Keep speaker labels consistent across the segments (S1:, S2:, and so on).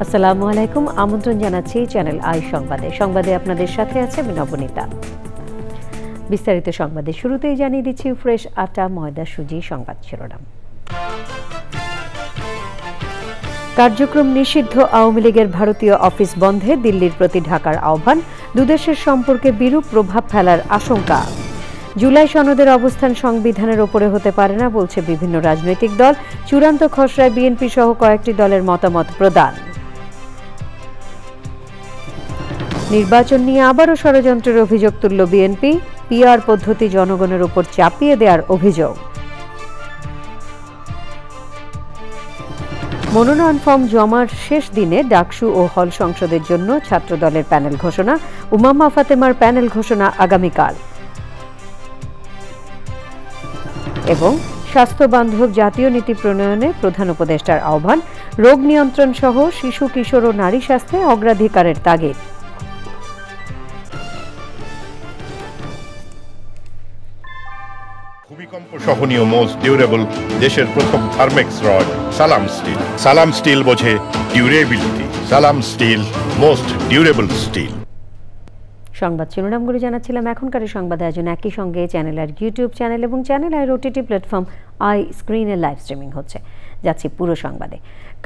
S1: আসসালামু আলাইকুম, আমন্ত্রণ জানাচ্ছি চ্যানেল আই সংবাদে আপনাদের সাথে আছে আমি নবনীতা। বিস্তারিত সংবাদের শুরুতেই জানিয়ে দিচ্ছি ফ্রেশ আটা ময়দা সুজি সংবাদ শিরোনাম। কার্যক্রম নিষিদ্ধ আওয়ামী লীগের ভারতীয় অফিস বন্ধে দিল্লির প্রতি ঢাকার আহ্বান, দুদেশের সম্পর্কে বিরূপ প্রভাব ফেলার আশঙ্কা। জুলাই সনদের অবস্থান সংবিধানের ওপরে হতে পারে না বলছে বিভিন্ন রাজনৈতিক দল, চূড়ান্ত খসড়ায় বিএনপি সহ কয়েকটি দলের মতামত প্রদান। নির্বাচন নিয়ে আবারও ষড়যন্ত্রের অভিযোগ তুলল বিএনপি, পিআর পদ্ধতি জনগণের উপর চাপিয়ে দেওয়ার অভিযোগ। মনোনয়ন ফর্ম জমার শেষ দিনে ডাকসু ও হল সংসদের জন্য ছাত্রদলের প্যানেল ঘোষণা, উমাম্মা ফাতেমার প্যানেল ঘোষণা আগামীকাল। এবং স্বাস্থ্য বান্ধব জাতীয় নীতি প্রণয়নে প্রধান উপদেষ্টার আহ্বান, রোগ নিয়ন্ত্রণ সহ শিশু কিশোর ও নারী স্বাস্থ্যে অগ্রাধিকারের তাগিদ।
S2: ভূমিকম্প সহনীয় মোস্ট ডিউরেবল দেশের প্রথম Thermex rod Salam steel. Salam steel বোঝে durability. Salam steel, most durable steel.
S1: সংবাদ শিরোনামগুলো জানাচ্ছিলাম। এখনকার সংবাদ আয়োজন একই সঙ্গে চ্যানেল আর ইউটিউব চ্যানেল এবং চ্যানেল আর ওটিটি প্ল্যাটফর্ম আই স্ক্রিনে লাইভ স্ট্রিমিং হচ্ছে। যাচ্ছি পুরো সংবাদে।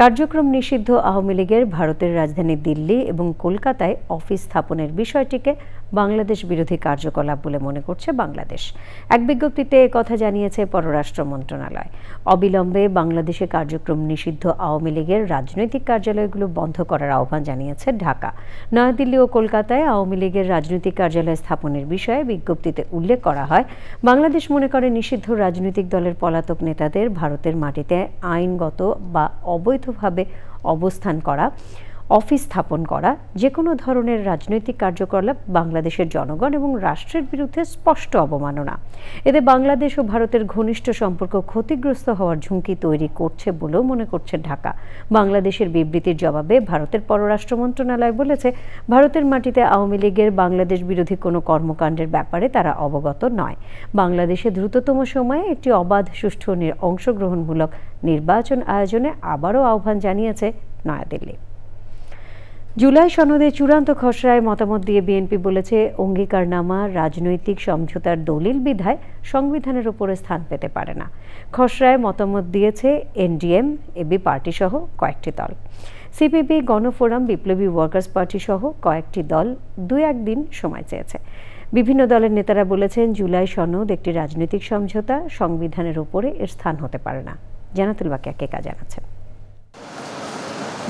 S1: কার্যক্রম নিষিদ্ধ আওয়ামী লীগের ভারতের রাজধানী দিল্লি এবং কলকাতায় অফিস স্থাপনের বিষয়টিকে বাংলাদেশ বিরোধী কার্যকলাপ বলে মনে করছে বাংলাদেশ। এক বিজ্ঞপ্তিতে একথা জানিয়েছে পররাষ্ট্র মন্ত্রণালয়। অবিলম্বে বাংলাদেশে কার্যক্রম নিষিদ্ধ আওয়ামী লীগের রাজনৈতিক কার্যালয়গুলো বন্ধ করার আহ্বান জানিয়েছে ঢাকা। নয়াদিল্লি ও কলকাতায় আওয়ামী লীগের রাজনৈতিক কার্যালয় স্থাপনের বিষয়ে বিজ্ঞপ্তিতে উল্লেখ করা হয়, বাংলাদেশ মনে করে নিষিদ্ধ রাজনৈতিক দলের পলাতক নেতাদের ভারতের মাটিতে আইনগত বা অবৈধভাবে অবস্থান করা, অফিস স্থাপন করা, যে কোনো ধরনের রাজনৈতিক কার্যকলাপ বাংলাদেশের জনগণ এবং রাষ্ট্রের বিরুদ্ধে স্পষ্ট অবমাননা। এতে বাংলাদেশ ও ভারতের ঘনিষ্ঠ সম্পর্ক ক্ষতিগ্রস্ত হওয়ার ঝুঁকি তৈরি করছে বলেও মনে করছে ঢাকা। বাংলাদেশের বিবৃতির জবাবে ভারতের পররাষ্ট্র মন্ত্রণালয় বলেছে, ভারতের মাটিতে আওয়ামী লীগের বাংলাদেশ বিরোধী কোনো কর্মকাণ্ডের ব্যাপারে তারা অবগত নয়। বাংলাদেশে দ্রুততম সময়ে একটি অবাধ, সুষ্ঠু অংশগ্রহণমূলক নির্বাচন আয়োজনে আবারও আহ্বান জানিয়েছে নয়াদিল্লি। জুলাই সনদে চূড়ান্ত খসড়ায় মতামত দিয়ে বিএনপি বলেছে, অঙ্গীকারনামা রাজনৈতিক সমঝোতার দলিল বিধায় সংবিধানের উপরে স্থান পেতে পারে না। খসড়ায় মতামত দিয়েছে এনডিএম, এবি পার্টি সহ কয়েকটি দল। সিপিবি, গণফোরাম, বিপ্লবী ওয়ার্কার্স পার্টি সহ কয়েকটি দল 2-1 দিন সময় চেয়েছে। বিভিন্ন দলের নেতারা বলেছেন, জুলাই সনদ একটি রাজনৈতিক সমঝোতা, সংবিধানের উপরে এর স্থান হতে পারে না। জানাতুল বাকিয়া কেকা জানাচ্ছেন।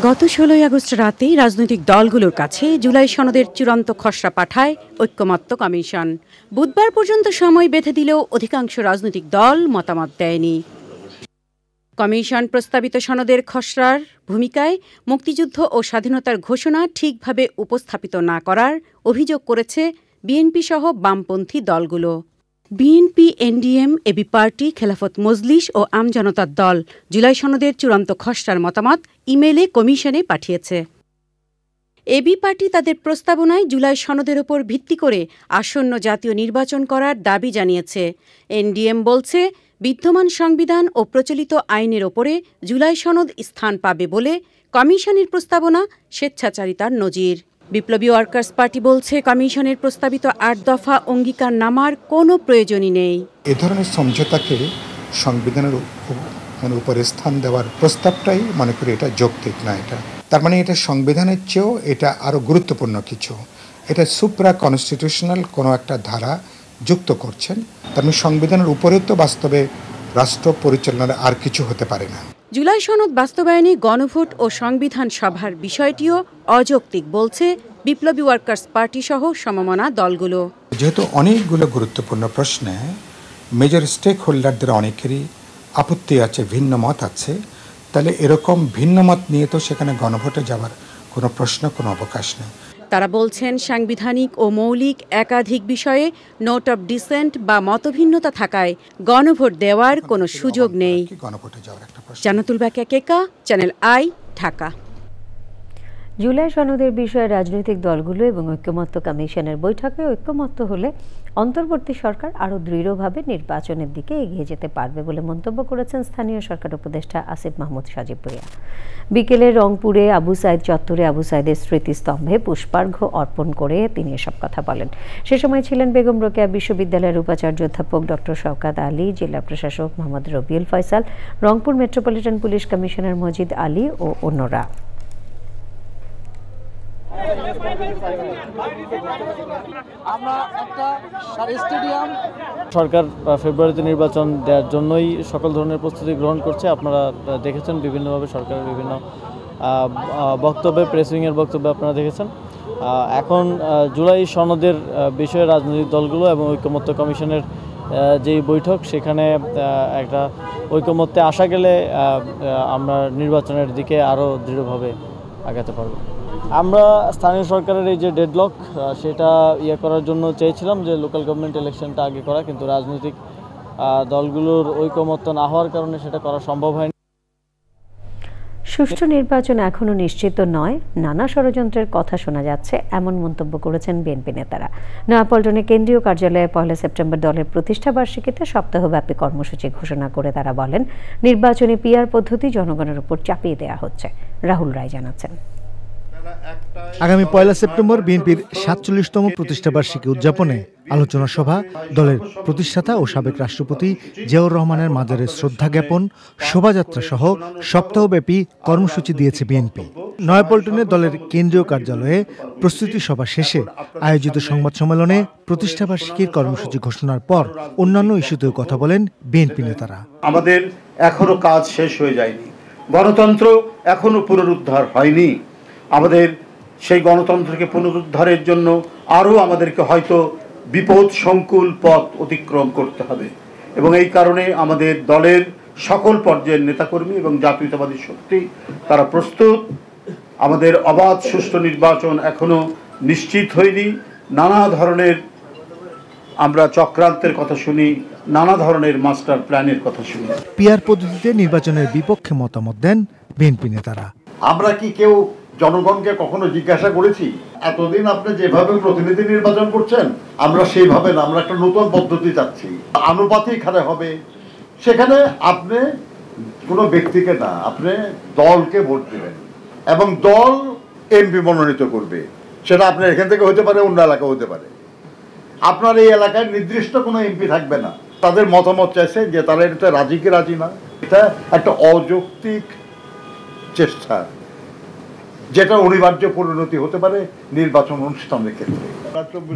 S3: গত 16 আগস্ট রাতে রাজনৈতিক দলগুলোর কাছে জুলাই সনদের চূড়ান্ত খসড়া পাঠায় ঐক্যমত্য কমিশন। বুধবার পর্যন্ত সময় বেঁধে দিলেও অধিকাংশ রাজনৈতিক দল মতামত দেয়নি। কমিশন প্রস্তাবিত সনদের খসড়ার ভূমিকায় মুক্তিযুদ্ধ ও স্বাধীনতার ঘোষণা ঠিকভাবে উপস্থাপিত না করার অভিযোগ করেছে বিএনপি সহ বামপন্থী দলগুলো। BNP, NDM, AB party, Khelafat Majlis ও আমজনতার দল জুলাই সনদের চূড়ান্ত খসড়ার মতামত ইমেইলে কমিশনে পাঠিয়েছে। এবি পার্টি তাদের প্রস্তাবনায় জুলাই সনদের উপর ভিত্তি করে আসন্ন জাতীয় নির্বাচন করার দাবি জানিয়েছে। এনডিএম বলছে, বিদ্যমান সংবিধান ও প্রচলিত আইনের ওপরে জুলাই সনদ স্থান পাবে বলে কমিশনের প্রস্তাবনা স্বেচ্ছাচারিতার নজির। বিপ্লবী ওয়ার্কার্স পার্টি বলছে, কমিশনের প্রস্তাবিত 8 দফা অঙ্গীকারনামার কোনো প্রয়োজনই নেই।
S4: এ ধরনের সমঝোতাকে সংবিধানের উপরে স্থান দেওয়ার প্রস্তাবটাই মনে করি এটা যৌক্তিক না। এটা তার মানে এটা সংবিধানের চেয়েও এটা আরও গুরুত্বপূর্ণ কিছু। এটা সুপ্রা কনস্টিটিউশনাল কোনো একটা ধারা যুক্ত করছেন। তার মানে সংবিধানের উপরে তো বাস্তবে রাষ্ট্র পরিচালনার আর কিছু হতে পারে না।
S3: জুলাই সনদ বাস্তবায়নে গণভোট ও সংবিধান সভার বিষয়টিও অযৌক্তিক বলছে বিপ্লবী ওয়ার্কার্স পার্টি সহ সমমনা দলগুলো।
S4: যেহেতু অনেকগুলো গুরুত্বপূর্ণ প্রশ্নে মেজর স্টেক হোল্ডারদের অনেকেরই আপত্তি আছে, ভিন্ন মত আছে, তাহলে এরকম ভিন্ন মত নিয়ে তো সেখানে গণভোটে যাওয়ার কোনো প্রশ্ন, কোনো অবকাশ নেই।
S3: তারা বলছেন, সাংবিধানিক ও মৌলিক একাধিক বিষয়ে নোট অব ডিসেন্ট বা মতভিন্নতা থাকায় গণভোট দেওয়ার কোনো সুযোগ নেই।
S4: গণভোটে যাওয়ার একটা প্রশ্ন।
S3: জানাতুল বাকিয়া কেকা, চ্যানেল আই, ঢাকা।
S1: জুলাই সনদের বিষয়ে রাজনৈতিক দলগুলো এবং ঐক্যমত্য কমিশনের বৈঠকে ঐক্যমত্য হলে অন্তর্বর্তী সরকার আরও দৃঢ়ভাবে নির্বাচনের দিকে এগিয়ে যেতে পারবে বলে মন্তব্য করেছেন স্থানীয় সরকার উপদেষ্টা আসিফ মাহমুদ সাজিব ভুঁইয়া। বিকেলে রংপুরে আবু সাইদ চত্বরে আবু সাইদের স্মৃতিস্তম্ভে পুষ্পার্ঘ্য অর্পণ করে তিনি এসব কথা বলেন। সে সময় ছিলেন বেগম রোকেয়া বিশ্ববিদ্যালয়ের উপাচার্য অধ্যাপক ডক্টর শওকাত আলী, জেলা প্রশাসক Mohammad Rabiul Faisal, Rangpur metropolitan police commissioner Majid Ali ও অন্যরা।
S5: সরকার ফেব্রুয়ারিতে নির্বাচন দেওয়ার জন্যই সকল ধরনের প্রস্তুতি গ্রহণ করছে। আপনারা দেখেছেন বিভিন্নভাবে সরকারের বিভিন্ন বক্তব্যে, প্রেসিংয়ের বক্তব্যে আপনারা দেখেছেন। এখন জুলাই সনদের বিষয়ে রাজনৈতিক দলগুলো এবং ঐক্যমত্য কমিশনের যেই বৈঠক, সেখানে একটা ঐক্যমত্যে আসা গেলে আমরা নির্বাচনের দিকে আরও দৃঢ়ভাবে আগাতে পারব। আমরা স্থানীয় সরকারের এই যে ডেডলক, সেটা করার জন্য চেয়েছিলাম যে লোকাল গভর্নমেন্ট ইলেকশনটা আগে করা, কিন্তু রাজনৈতিক দলগুলোর ঐকমত্য না হওয়ার কারণে সেটা করা সম্ভব হয়নি।
S1: সুষ্ঠু নির্বাচন এখনও নিশ্চিত নয়, নানা ষড়যন্ত্রের কথা শোনা যাচ্ছে, এমন মন্তব্য করেছেন বিএনপি নেতারা। নয়াপল্টনে কেন্দ্রীয় কার্যালয়ে 1 সেপ্টেম্বর দলের প্রতিষ্ঠাবার্ষিকীতে সপ্তাহব্যাপী কর্মসূচি ঘোষণা করে তারা বলেন, নির্বাচনী পিআর পদ্ধতি জনগণের উপর চাপিয়ে দেওয়া হচ্ছে। রাহুল রায় জানাচ্ছেন,
S6: আগামী 1 সেপ্টেম্বর বিএনপির 47তম প্রতিষ্ঠাবার্ষিকী উদযাপনে আলোচনা সভা, দলের প্রতিষ্ঠাতা ও সাবেক রাষ্ট্রপতি জিয়াউর রহমানের মাজারে শ্রদ্ধা জ্ঞাপন, শোভাযাত্রা সহ সপ্তাহব্যাপী কর্মসূচি দিয়েছে বিএনপি। নয়াপল্টনে দলের কেন্দ্রীয় কার্যালয়ে প্রস্তুতি সভা শেষে আয়োজিত সংবাদ সম্মেলনে প্রতিষ্ঠাবার্ষিকীর কর্মসূচি ঘোষণার পর অন্যান্য ইস্যুতেও কথা বলেন বিএনপি নেতারা।
S7: আমাদের এখনো কাজ শেষ হয়ে যায়নি, গণতন্ত্র এখনো পুনরুদ্ধার হয়নি। আমাদের সেই গণতন্ত্রকে পুনরুদ্ধারের জন্য আরও আমাদেরকে হয়তো বিপদ সংকুল পথ অতিক্রম করতে হবে, এবং এই কারণে আমাদের দলের সকল পর্যায়ের নেতাকর্মী এবং জাতীয়তাবাদী শক্তি তারা প্রস্তুত। আমাদের অবাধ সুষ্ঠু নির্বাচন এখনো নিশ্চিত হয়নি। নানা ধরনের আমরা চক্রান্তের কথা শুনি, নানা ধরনের মাস্টার প্ল্যানের কথা শুনি।
S6: পিআর পদ্ধতিতে নির্বাচনের বিপক্ষে মতামত দেন বিএনপি নেতারা।
S8: আমরা কি কেউ জনগণকে কখনো জিজ্ঞাসা করেছি এতদিন আপনি যেভাবে প্রতিনিধি নির্বাচন করছেন আমরা সেইভাবে না, আমরা একটা নতুন পদ্ধতি চাচ্ছি, আনুপাতিক হারে হবে। সেখানে আপনি কোনো ব্যক্তিকে না, আপনি দলকে ভোট দেবেন এবং দল এমপি মনোনীত করবে। সেটা আপনার এখান থেকে হতে পারে, অন্য এলাকা হতে পারে। আপনার এই এলাকায় নির্দিষ্ট কোনো এমপি থাকবে না। তাদের মতামত চাইছে যে তারা এটা রাজি কি রাজি না। এটা একটা অযৌক্তিক চেষ্টা, যেটা অনিবার্য পরিণতি হতে পারে নির্বাচন অনুষ্ঠানের ক্ষেত্রে।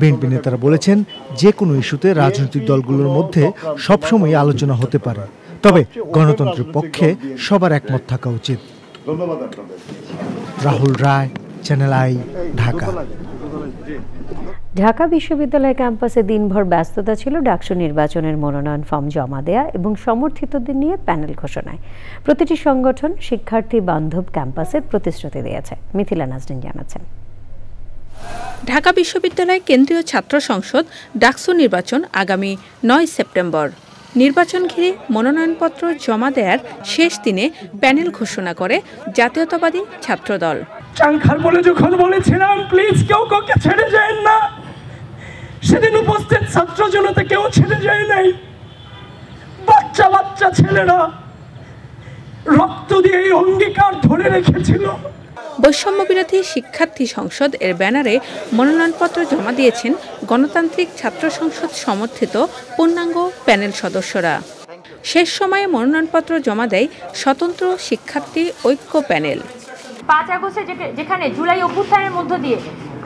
S6: বিএনপি নেতারা বলেছেন, যে কোনো ইস্যুতে রাজনৈতিক দলগুলোর মধ্যে সবসময় আলোচনা হতে পারে, তবে গণতন্ত্রের পক্ষে সবার একমত থাকা উচিত।
S8: ধন্যবাদ আপনাদের।
S6: রাহুল রায়, চ্যানেল আই, ঢাকা।
S1: ঢাকা বিশ্ববিদ্যালয় ক্যাম্পাসে দিনভর ব্যস্ততা ছিল ডাকসু নির্বাচনের মনোনয়ন ফর্ম জমা দেয়া এবং সমর্থিতদের নিয়ে প্যানেল ঘোষণায়। প্রতিটি সংগঠন শিক্ষার্থী বান্ধব ক্যাম্পাসের প্রতিশ্রুতি দিয়েছে। মিথিলা নাজরিন জানাচ্ছেন,
S3: ঢাকা বিশ্ববিদ্যালয় কেন্দ্রীয় ছাত্র সংসদ ডাকসু নির্বাচন আগামী 9 সেপ্টেম্বর। নির্বাচন ঘিরে মনোনয়নপত্র জমা দেওয়ার শেষ দিনে প্যানেল ঘোষণা করে জাতীয়তাবাদী ছাত্রদল।
S9: চাংখার বলে যখন বলেছিলাম প্লিজ কেউ কাউকে ছেড়ে যায় না, সেদিন উপস্থিত ছাত্র জনতা কেউ ছেড়ে যায় নাই। বাচ্চা বাচ্চা ছেলেরা রক্ত দিয়ে এই অঙ্গীকার ধরে রেখেছিল।
S3: বৈষম্য বিরোধী শিক্ষার্থী সংসদ এর ব্যানারে মনোনয়নপত্র জমা দিয়েছেন গণতান্ত্রিক ছাত্র সংসদ সমর্থিত পূর্ণাঙ্গ প্যানেল সদস্যরা। শেষ সময়ে মনোনয়নপত্র জমা দেয় স্বতন্ত্র শিক্ষার্থী ঐক্য প্যানেল।
S10: 5 আগস্টে যেখানে জুলাই অভ্যুত্থানের মধ্য দিয়ে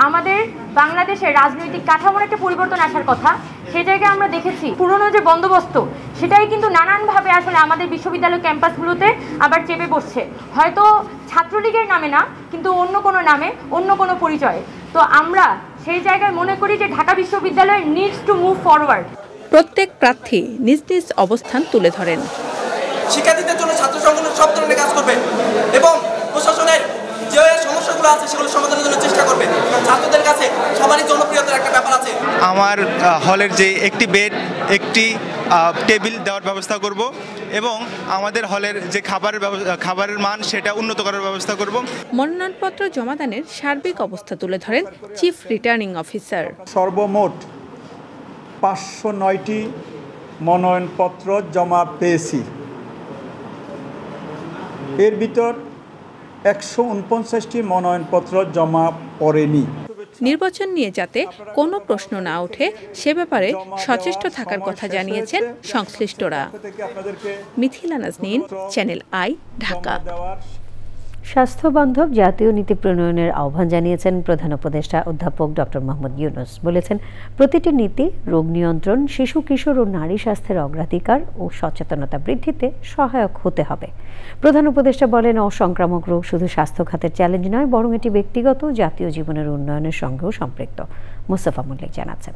S10: আমাদের বাংলাদেশের রাজনৈতিক কাঠামোর একটা পরিবর্তন আসার কথা, সেই জায়গায় আমরা দেখেছি পুরনো যে বন্দোবস্ত সেটাই কিন্তু নানানভাবে আসলে আমাদের বিশ্ববিদ্যালয় ক্যাম্পাসগুলোতে আবার চেপে বসছে। হয়তো ছাত্রলীগের নামে না, কিন্তু অন্য কোনো নামে, অন্য কোনো পরিচয়ে। তো আমরা সেই জায়গায় মনে করি যে ঢাকা বিশ্ববিদ্যালয় নিডস টু মুভ ফরওয়ার্ড।
S3: প্রত্যেক প্রার্থী নিজ নিজ অবস্থান তুলে ধরেন।
S11: শিক্ষার্থীদের জন্য ছাত্র সংগঠন সব ধরনের কাজ করবে এবং প্রশাসনের যে সমস্যাগুলো আছে সেগুলো সমাধানের জন্য চেষ্টা করবে। ছাত্রদের কাছে সবারই জনপ্রিয়তার একটা ব্যাপার আছে।
S12: আমার হলের যে একটি বেড, একটি টেবিল দেওয়ার ব্যবস্থা করব এবং আমাদের হলের যে খাবারের মান সেটা উন্নত করার ব্যবস্থা করব।
S13: মনোনয়নপত্র জমাদানের সার্বিক অবস্থা তুলে ধরেন চিফ রিটার্নিং অফিসার।
S14: সর্বমোট 509টি মনোনয়নপত্র জমা পেয়েছি। এর ভিতর 149টি মনোনয়নপত্র জমা পড়েনি।
S13: নির্বাচন নিয়ে যাতে কোনো প্রশ্ন না ওঠে সে ব্যাপারে সচেষ্ট থাকার কথা জানিয়েছেন সংশ্লিষ্টরা। মিথিলা নাজনীন, চ্যানেল আই, ঢাকা।
S1: স্বাস্থ্যবান্ধব জাতীয় নীতি প্রণয়নের আহ্বান জানিয়েছেন প্রধান উপদেষ্টা অধ্যাপক ডক্টর মোহাম্মদ ইউনূস। বলেছেন, প্রতিটি নীতি রোগ নিয়ন্ত্রণ, শিশু কিশোর ও নারী স্বাস্থ্যের অগ্রাধিকার ও সচেতনতা বৃদ্ধিতে সহায়ক হতে হবে। প্রধান উপদেষ্টা বলেন, অসংক্রামক রোগ শুধু স্বাস্থ্য খাতের চ্যালেঞ্জ নয়, বরং এটি ব্যক্তিগত জাতীয় জীবনের উন্নয়নের সঙ্গেও সম্পৃক্ত। মোস্তফা মল্লিক জানাচ্ছেন।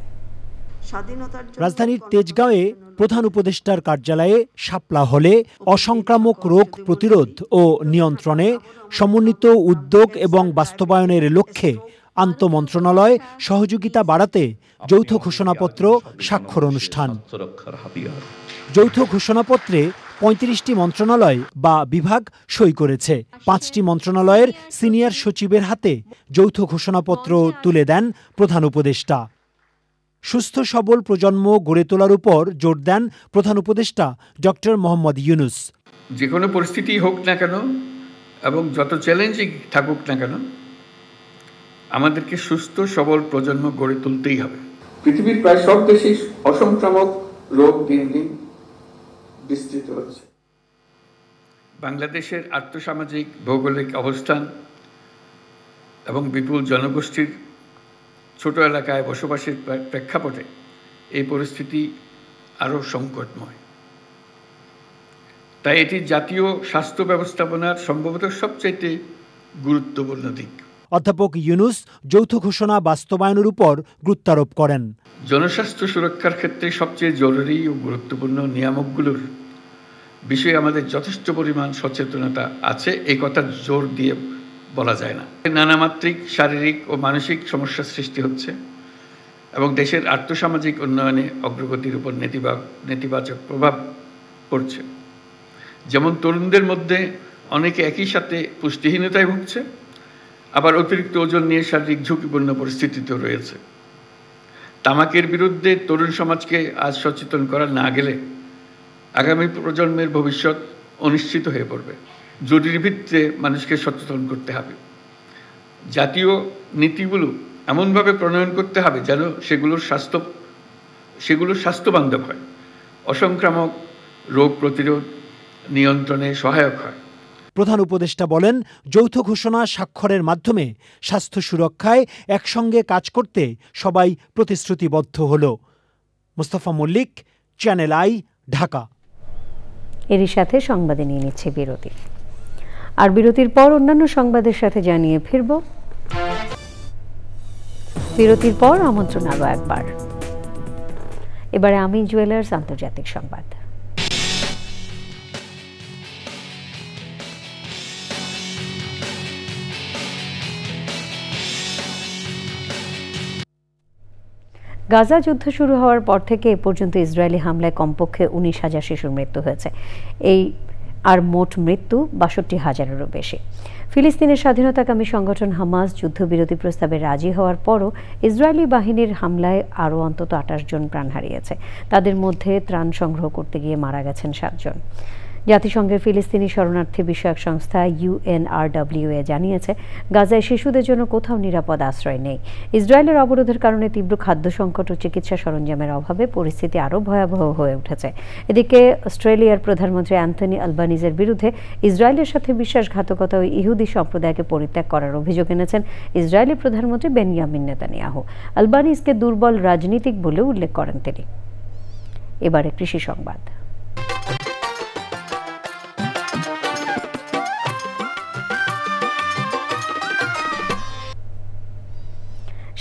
S15: রাজধানীর তেজগাঁওয়ে প্রধান উপদেষ্টার কার্যালয়ে শাপলা হলে অসংক্রামক রোগ প্রতিরোধ ও নিয়ন্ত্রণে সমন্বিত উদ্যোগ এবং বাস্তবায়নের লক্ষ্যে আন্তঃমন্ত্রণালয় সহযোগিতা বাড়াতে যৌথ ঘোষণাপত্র স্বাক্ষর অনুষ্ঠান। যৌথ ঘোষণাপত্রে 35টি মন্ত্রণালয় বা বিভাগ সই করেছে। 5টি মন্ত্রণালয়ের সিনিয়র সচিবের হাতে যৌথ ঘোষণাপত্র তুলে দেন প্রধান উপদেষ্টা। সুস্থ সবল প্রজন্ম গড়ে তোলার উপর জোর দেন প্রধান উপদেষ্টা ডক্টর মোহাম্মদ ইউনূস।
S16: যে কোনো পরিস্থিতি হোক না কেন এবং যত চ্যালেঞ্জিং থাকুক না কেন, আমাদেরকে সুস্থ সবল প্রজন্ম গড়ে তুলতেই হবে। পৃথিবীর প্রায় সব দেশেই অসংক্রামক রোগ দিন দিন বিস্তৃত হচ্ছে। বাংলাদেশের আর্থসামাজিক ভৌগোলিক অবস্থান এবং বিপুল জনগোষ্ঠীর ছোট এলাকায় বসবাসের প্রেক্ষাপটে এই পরিস্থিতি আরও সংকটময়। তাই এটি জাতীয় স্বাস্থ্য ব্যবস্থাপনার সম্ভবত সবচাইতে গুরুত্বপূর্ণ দিক।
S15: অধ্যাপক ইউনূস যৌথ ঘোষণা বাস্তবায়নের উপর গুরুত্বারোপ করেন।
S16: জনস্বাস্থ্য সুরক্ষার ক্ষেত্রে সবচেয়ে জরুরি ও গুরুত্বপূর্ণ নিয়ামকগুলোর বিষয়ে আমাদের যথেষ্ট পরিমাণ সচেতনতা আছে, এই কথা জোর দিয়ে বলা যায় না। নানামাত্রিক শারীরিক ও মানসিক সমস্যার সৃষ্টি হচ্ছে এবং দেশের আর্থসামাজিক উন্নয়নে অগ্রগতির উপর নেতিবাচক প্রভাব পড়ছে। যেমন তরুণদের মধ্যে অনেকে একই সাথে পুষ্টিহীনতায় ভুগছে, আবার অতিরিক্ত ওজন নিয়ে শারীরিক ঝুঁকিপূর্ণ পরিস্থিতিতেও রয়েছে। তামাকের বিরুদ্ধে তরুণ সমাজকে আজ সচেতন করা না গেলে আগামী প্রজন্মের ভবিষ্যৎ অনিশ্চিত হয়ে পড়বে। জরুরি ভিত্তিতে মানুষকে সচেতন করতে হবে। জাতীয় নীতিগুলো এমনভাবে প্রণয়ন করতে হবে যেন সেগুলো স্বাস্থ্যবান্ধব হয়, অসংক্রামক রোগ প্রতিরোধ নিয়ন্ত্রণে সহায়ক হয়।
S15: প্রধান উপদেষ্টা বলেন, যৌথ ঘোষণা স্বাক্ষরের মাধ্যমে স্বাস্থ্য সুরক্ষায় একসঙ্গে কাজ করতে সবাই প্রতিশ্রুতিবদ্ধ হল। Mostafa Mallik, channel I, Dhaka.
S1: এরই সাথে সংবাদে নিয়ে নিচ্ছে বিরতি। আর বিরতির পর অন্যান্য সংবাদের সাথে জানিয়ে ফিরব। বিরতির পর আমন্ত্রণ আরও একবার। এবারে আমিন জুয়েলার্স আন্তর্জাতিক সংবাদ। গাজা যুদ্ধ শুরু হওয়ার পর থেকে এ পর্যন্ত ইসরায়েলি হামলায় কমপক্ষে 19,000 শিশুর মৃত্যু হয়েছে। আর মোট মৃত্যু 62,000-এরও বেশি। ফিলিস্তিনের স্বাধীনতাকামী সংগঠন হামাস যুদ্ধবিরতি প্রস্তাবে রাজি হওয়ার পরও ইসরায়েলি বাহিনীর হামলায় আরও অন্তত 28 জন প্রাণ হারিয়েছে। তাদের মধ্যে ত্রাণ সংগ্রহ করতে গিয়ে মারা গেছেন 7 জন। জাতিসংঘের ফিলিস্তিনি শরণার্থী বিষয়ক সংস্থা UNRWA জানিয়েছে, গাজায় শিশুদের জন্য কোথাও নিরাপদ আশ্রয় নেই। ইসরায়েলের অবরোধের কারণে তীব্র খাদ্য সংকট ও চিকিৎসা সরঞ্জামের অভাবে পরিস্থিতি আরও ভয়াবহ হয়ে উঠেছে। এদিকে অস্ট্রেলিয়ার প্রধানমন্ত্রী অ্যান্থনি আলবানিজের বিরুদ্ধে ইসরায়েলের সাথে বিশ্বাসঘাতকতা ও ইহুদি সম্প্রদায়কে পরিত্যাগ করার অভিযোগ এনেছেন ইসরায়েলি প্রধানমন্ত্রী বেনিয়ামিন নেতানিয়াহু। আলবানিজকে দুর্বল রাজনীতিক বলে উল্লেখ করেন তিনি। এবারে কৃষি সংবাদ।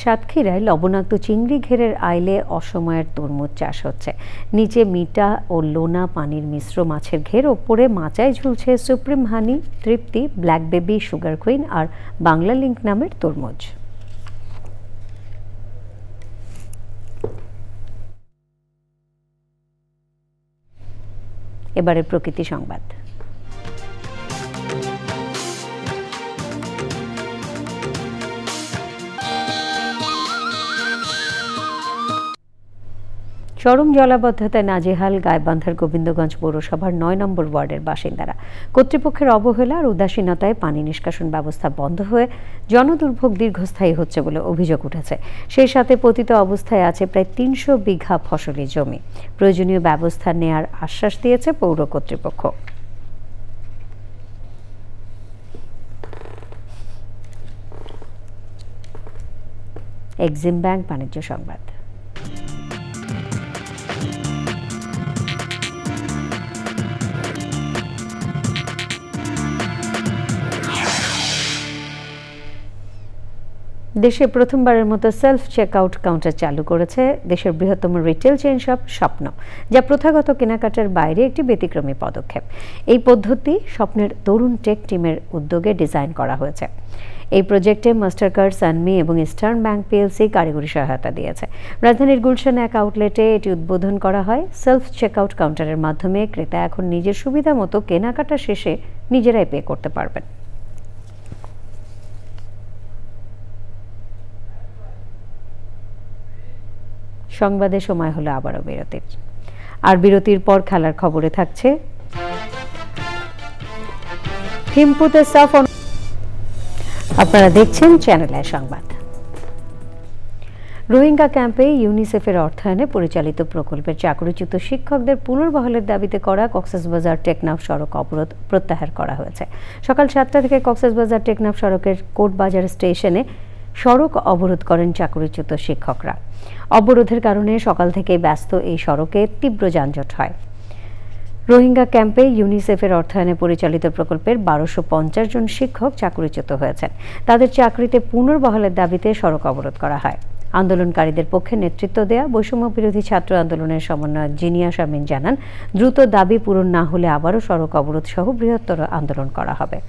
S1: সাতক্ষীরায় লবণাক্ত চিংড়ি ঘেরের আইলে অসময়ের তরমুজ চাষ হচ্ছে। নিচে মিঠা ও লোনা পানির মিশ্র মাছের ঘের, ওপরে মাচায় ঝুলছে সুপ্রিম হানি, তৃপ্তি, ব্ল্যাক বেবি, সুগার কুইন আর বাংলা লিঙ্ক নামের তরমুজ। এবারে প্রকৃতি সংবাদ। চরম জলাবদ্ধতায় নাজেহাল গাইবান্ধার গোবিন্দগঞ্জ পৌরসভার ৯ নম্বর ওয়ার্ডের বাসিন্দারা। কর্তৃপক্ষের অবহেলা আর উদাসীনতায় পানি নিষ্কাশন ব্যবস্থা বন্ধ হয়ে জনদুর্ভোগ দীর্ঘস্থায়ী হচ্ছে বলে অভিযোগ উঠেছে। সেই সাথে পতিত অবস্থায় আছে প্রায় ৩০০ বিঘা ফসলি জমি। প্রয়োজনীয় ব্যবস্থা নেয়ার আশ্বাস দিয়েছে পৌর কর্তৃপক্ষ। এক্সিম ব্যাংক বাণিজ্য সংবাদ। দেশে প্রথমবারের মতো সেলফ চেকআউট কাউন্টার চালু করেছে দেশের বৃহত্তম রিটেল চেইন শপ স্বপ্ন, যা প্রথাগত কেনাকাটার বাইরে একটি ব্যতিক্রমী পদক্ষেপ। এই পদ্ধতি স্বপ্নের তরুণ টেক টিমের উদ্যোগে ডিজাইন করা হয়েছে। এই প্রজেক্টে মাস্টারকার্ড, সানমি এবং ইস্টার্ন ব্যাংক পিএলসি কারিগরি সহায়তা দিয়েছে। রাজধানীর গুলশান এক আউটলেটে এটি উদ্বোধন করা হয়। সেলফ চেকআউট কাউন্টারের মাধ্যমে ক্রেতা এখন নিজের সুবিধা মতো কেনাকাটা শেষে নিজেরাই পে করতে পারবেন। সংবাদে সময় হলো আবারও বিরতির। আর বিরতির পর খেলার খবরে থাকছে থিম্পুতে সাফ। আপনারা দেখছেন চ্যানেল আই সংবাদ। রোহিঙ্গা ক্যাম্পে ইউনিসেফের অর্থায়নে পরিচালিত প্রকল্পের চাকরিচ্যুত শিক্ষকদের পুনর্বহালের দাবিতে করা কক্সবাজার টেকনাফ সড়ক অবরোধ প্রত্যাহার করা হয়েছে। সকাল 7টা থেকে কক্সবাজার টেকনাফ সড়কের কোটবাজার স্টেশনে সড়ক অবরোধ করেন চাকরিচ্যুত শিক্ষকরা। অবরোধের কারণে সকাল থেকে ব্যস্ত এই সড়কে তীব্র যানজট হয়। রোহিঙ্গা ক্যাম্পে ইউনিসেফের অর্থায়নে পরিচালিত প্রকল্পের 1250 জন শিক্ষক চাকরিচ্যুত হয়েছেন। তাদের চাকরিতে পুনর্বহালের দাবিতে সড়ক অবরোধ করা হয়। আন্দোলনকারীদের পক্ষে নেতৃত্ব দেয়া বৈষম্য বিরোধী ছাত্র আন্দোলনের সমন্বয়ক জিনিয়া শামীম জানান, দ্রুত দাবি পূরণ না হলে আবারও সড়ক অবরোধ সহ বৃহত্তর আন্দোলন করা হবে।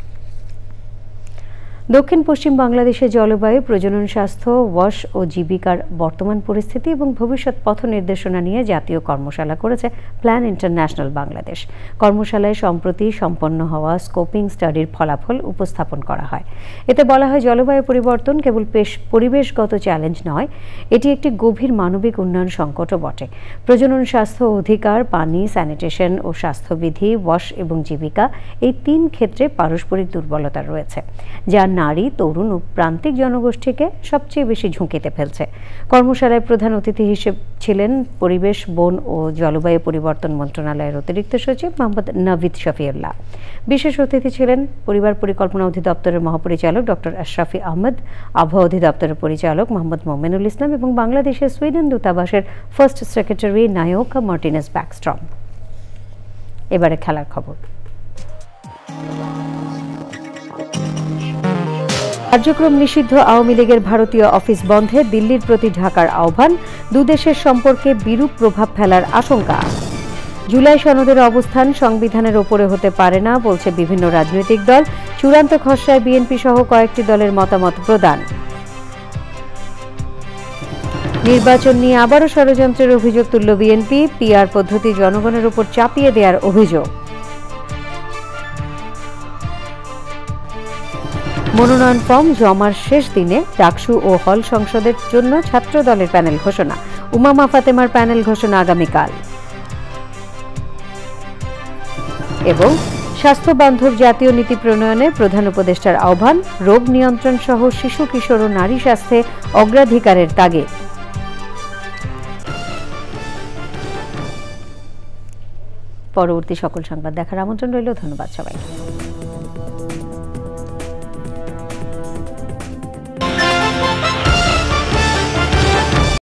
S1: দক্ষিণ পশ্চিম বাংলাদেশের জলবায়ু, প্রজনন, স্বাস্থ্য, ওয়াশ ও জীবিকার বর্তমান পরিস্থিতি এবং ভবিষ্যৎ পথ নির্দেশনা নিয়ে জাতীয় কর্মশালা করেছে প্ল্যান ইন্টারন্যাশনাল বাংলাদেশ। কর্মশালায় সম্প্রতি সম্পন্ন হওয়া স্কোপিং স্টাডির ফলাফল উপস্থাপন করা হয়। এতে বলা হয়, জলবায়ু পরিবর্তন কেবল পরিবেশগত চ্যালেঞ্জ নয়, এটি একটি গভীর মানবিক উন্নয়ন সংকটও বটে। প্রজনন, স্বাস্থ্য, অধিকার, পানি, স্যানিটেশন ও স্বাস্থ্যবিধি, ওয়াশ এবং জীবিকা, এই 3 ক্ষেত্রে পারস্পরিক দুর্বলতা রয়েছে, যা নারী, তরুণ ও প্রান্তিক জনগোষ্ঠীকে সবচেয়ে বেশি ঝুঁকিতে ফেলছে। কর্মশালায় প্রধান অতিথি হিসেবে ছিলেন পরিবেশ, বন ও জলবায়ু পরিবর্তন মন্ত্রণালয়ের অতিরিক্ত সচিব মোহাম্মদ নাভিদ শফিউল্লাহ। বিশেষ অতিথি ছিলেন পরিবার পরিকল্পনা অধিদপ্তরের মহাপরিচালক ডক্টর আশরাফি আহমদ, আবহাওয়া অধিদপ্তরের পরিচালক মোহাম্মদ মোমেনুল ইসলাম এবং বাংলাদেশের সুইডেন দূতাবাসের ফার্স্ট সেক্রেটারি নায়োকা মার্টিনেস ব্যাকস্ট্রম। এবারে খেলার খবর। কার্যক্রম নিষিদ্ধ আওয়ামী লীগের ভারতীয় অফিস বন্ধে দিল্লির প্রতি ঢাকার আহ্বান, দুদেশের সম্পর্কে বিরূপ প্রভাব ফেলার আশঙ্কা। জুলাই সনদের অবস্থান সংবিধানের ওপরে হতে পারে না বলছে বিভিন্ন রাজনৈতিক দল। চূড়ান্ত খসড়ায় বিএনপি সহ কয়েকটি দলের মতামত প্রদান। নির্বাচন নিয়ে আবারও ষড়যন্ত্রের অভিযোগ তুলল বিএনপি। পিআর পদ্ধতি জনগণের উপর চাপিয়ে দেওয়ার অভিযোগ। মনোনয়ন ফর্ম জমার শেষ দিনে ডাকসু ও হল সংসদের জন্য ছাত্র দলের প্যানেল ঘোষণা। উমামা ফাতেমার প্যানেল ঘোষণা আগামীকাল। এবং স্বাস্থ্য বান্ধব জাতীয় নীতি প্রণয়নে প্রধান উপদেষ্টার আহ্বান, রোগ নিয়ন্ত্রণ সহ শিশু, কিশোর ও নারী স্বাস্থ্যে অগ্রাধিকারের তাগিদ। পরবর্তী সকল সংবাদ দেখার আমন্ত্রণ রইল। ধন্যবাদ সবাইকে।